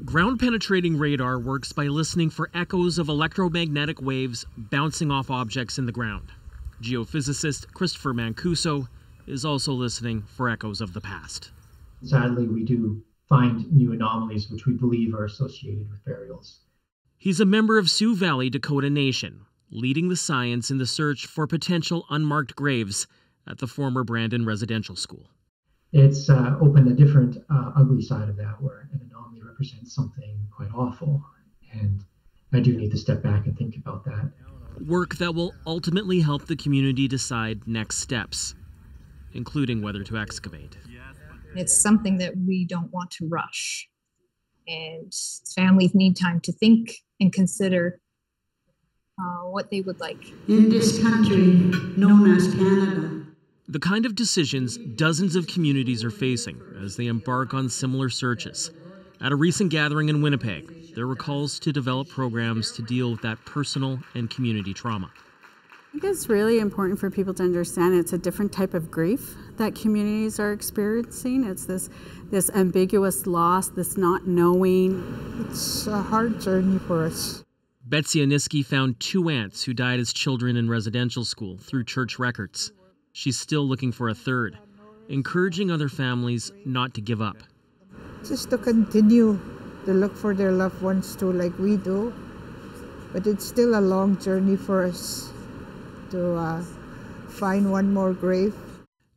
Ground-penetrating radar works by listening for echoes of electromagnetic waves bouncing off objects in the ground. Geophysicist Christopher Mancuso is also listening for echoes of the past. Sadly, we do find new anomalies which we believe are associated with burials. He's a member of Sioux Valley Dakota Nation, leading the science in the search for potential unmarked graves at the former Brandon Residential School. It's opened a different ugly side of that, where an anomaly represents something quite awful. And I do need to step back and think about that. Work that will ultimately help the community decide next steps, including whether to excavate. It's something that we don't want to rush. And families need time to think and consider what they would like. In this country known as Canada. The kind of decisions dozens of communities are facing as they embark on similar searches. At a recent gathering in Winnipeg, there were calls to develop programs to deal with that personal and community trauma. I think it's really important for people to understand it's a different type of grief that communities are experiencing. It's this ambiguous loss, this not knowing. It's a hard journey for us. Betsy Aniski found 2 aunts who died as children in residential school through church records. She's still looking for a third, encouraging other families not to give up. Just to continue to look for their loved ones too, like we do. But it's still a long journey for us to find one more grave.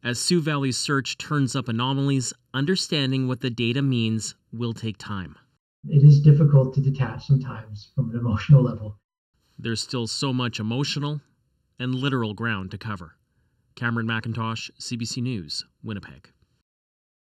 As Sioux Valley's search turns up anomalies, understanding what the data means will take time. It is difficult to detach sometimes from an emotional level. There's still so much emotional and literal ground to cover. Cameron McIntosh, CBC News, Winnipeg.